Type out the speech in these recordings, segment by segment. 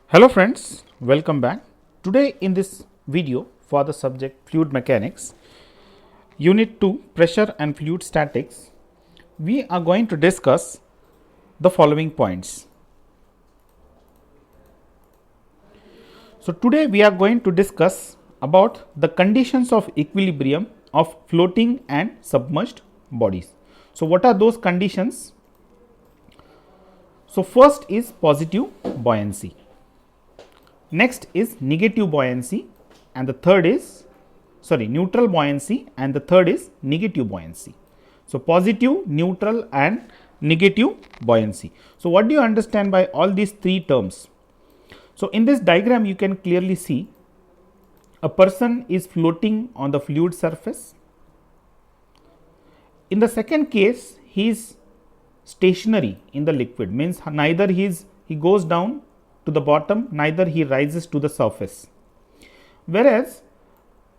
Hello friends, welcome back. Today in this video for the subject fluid mechanics, unit 2 pressure and fluid statics, we are going to discuss the following points. So today we are going to discuss about the conditions of equilibrium of floating and submerged bodies. So what are those conditions? So first is positive buoyancy. Next is negative buoyancy, and the third is neutral buoyancy, and the third is negative buoyancy. So positive, neutral and negative buoyancy. So what do you understand by all these three terms? So in this diagram you can clearly see a person is floating on the fluid surface. In the second case, he is stationary in the liquid, means neither he goes down to the bottom, neither he rises to the surface. Whereas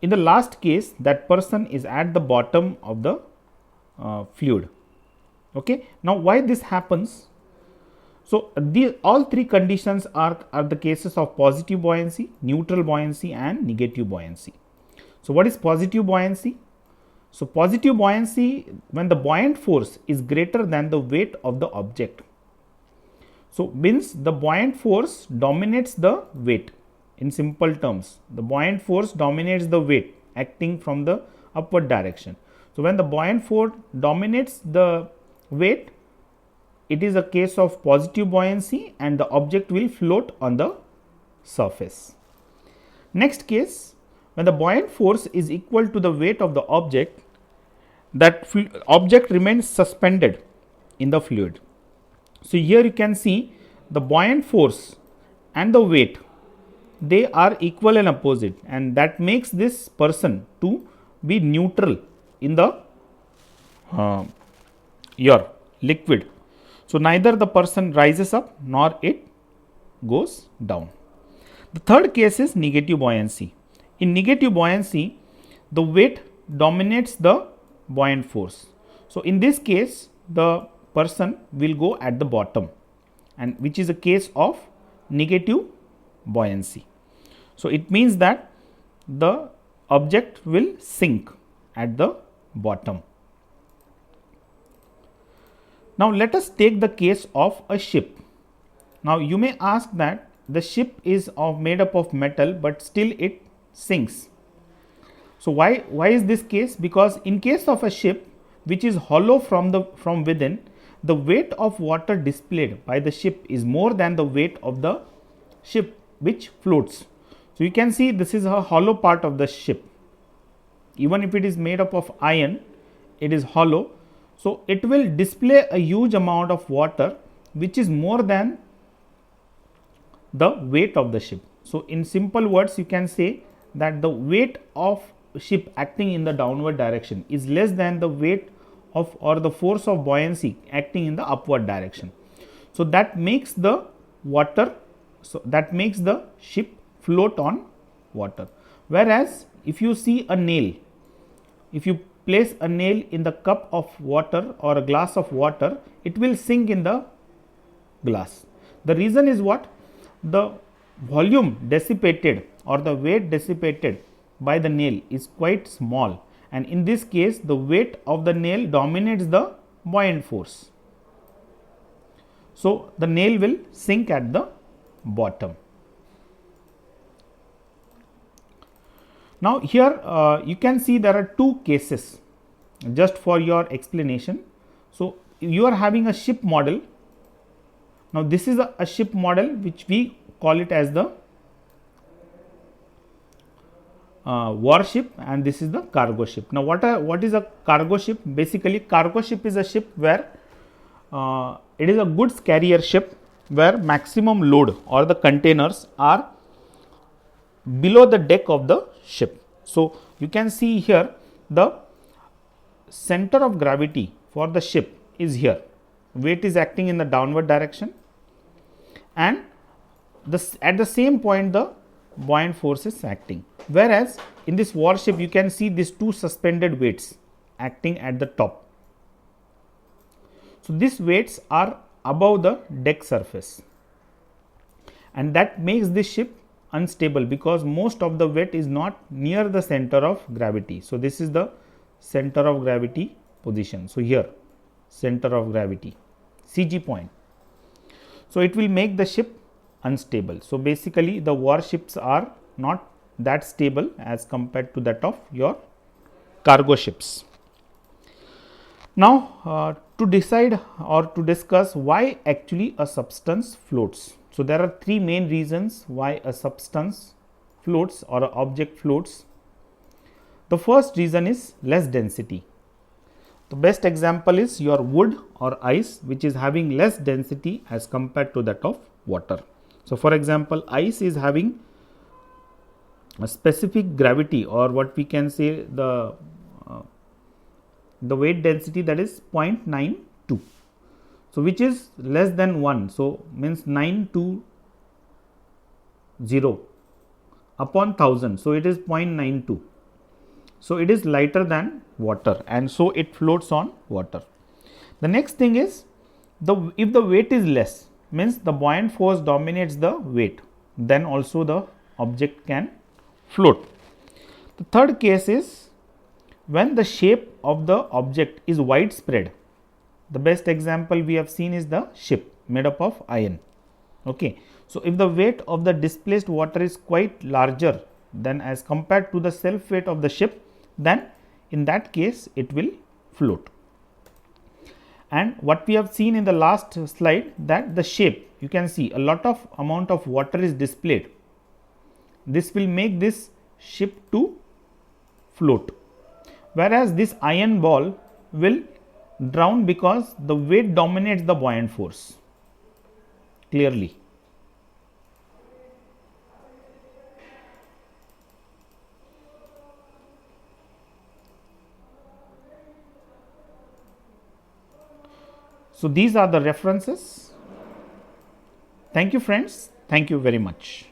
in the last case, that person is at the bottom of the fluid. Okay. Now why this happens? So all three conditions are the cases of positive buoyancy, neutral buoyancy and negative buoyancy. So what is positive buoyancy? So positive buoyancy, when the buoyant force is greater than the weight of the object. So means the buoyant force dominates the weight. In simple terms, the buoyant force dominates the weight acting from the upward direction. So when the buoyant force dominates the weight, it is a case of positive buoyancy and the object will float on the surface. Next case, when the buoyant force is equal to the weight of the object, that object remains suspended in the fluid. So here you can see the buoyant force and the weight, they are equal and opposite, and that makes this person to be neutral in the your liquid. So neither the person rises up nor it goes down. The third case is negative buoyancy. In negative buoyancy, the weight dominates the buoyant force. So in this case, the person will go at the bottom, and which is a case of negative buoyancy. So it means that the object will sink at the bottom. Now let us take the case of a ship. Now you may ask that the ship is made up of metal, but still it sinks. So why is this case? Because in case of a ship which is hollow from within, the weight of water displayed by the ship is more than the weight of the ship which floats. So you can see this is a hollow part of the ship. Even if it is made up of iron, it is hollow. So it will display a huge amount of water which is more than the weight of the ship. So in simple words, you can say that the weight of ship acting in the downward direction is less than the weight of or the force of buoyancy acting in the upward direction. So that makes the ship float on water. Whereas if you see a nail, if you place a nail in the cup of water or a glass of water, it will sink in the glass. The reason is what? The volume dissipated or the weight dissipated by the nail is quite small, and in this case the weight of the nail dominates the buoyant force. So the nail will sink at the bottom. Now here you can see there are two cases just for your explanation. So you are having a ship model. Now this is a ship model which we call it as the warship, and this is the cargo ship. Now what is a cargo ship? Basically cargo ship is a ship where it is a goods carrier ship where maximum load or the containers are below the deck of the ship. So you can see here the center of gravity for the ship is here. Weight is acting in the downward direction, and at the same point the buoyant force is acting. Whereas in this warship you can see these two suspended weights acting at the top. So these weights are above the deck surface, and that makes this ship unstable because most of the weight is not near the center of gravity. So, this is the center of gravity position. So, here center of gravity CG point. So, it will make the ship unstable. So, basically the warships are not that stable as compared to that of your cargo ships. Now, to decide or to discuss why actually a substance floats. So, there are three main reasons why a substance floats or an object floats. The first reason is less density. The best example is your wood or ice, which is having less density as compared to that of water. So, for example, ice is having a specific gravity, or what we can say the weight density, that is 0.92. So, which is less than 1. So, means 920 upon 1000. So, it is 0.92. So, it is lighter than water, and so it floats on water. The next thing is, if the weight is less, means the buoyant force dominates the weight, then also the object can float. The third case is when the shape of the object is widespread. The best example we have seen is the ship made up of iron. Okay. So, if the weight of the displaced water is quite larger than as compared to the self weight of the ship, then in that case it will float. And what we have seen in the last slide, that the shape, you can see a lot of amount of water is displayed. This will make this ship to float, whereas this iron ball will drown because the weight dominates the buoyant force clearly. So, these are the references. Thank you friends, thank you very much.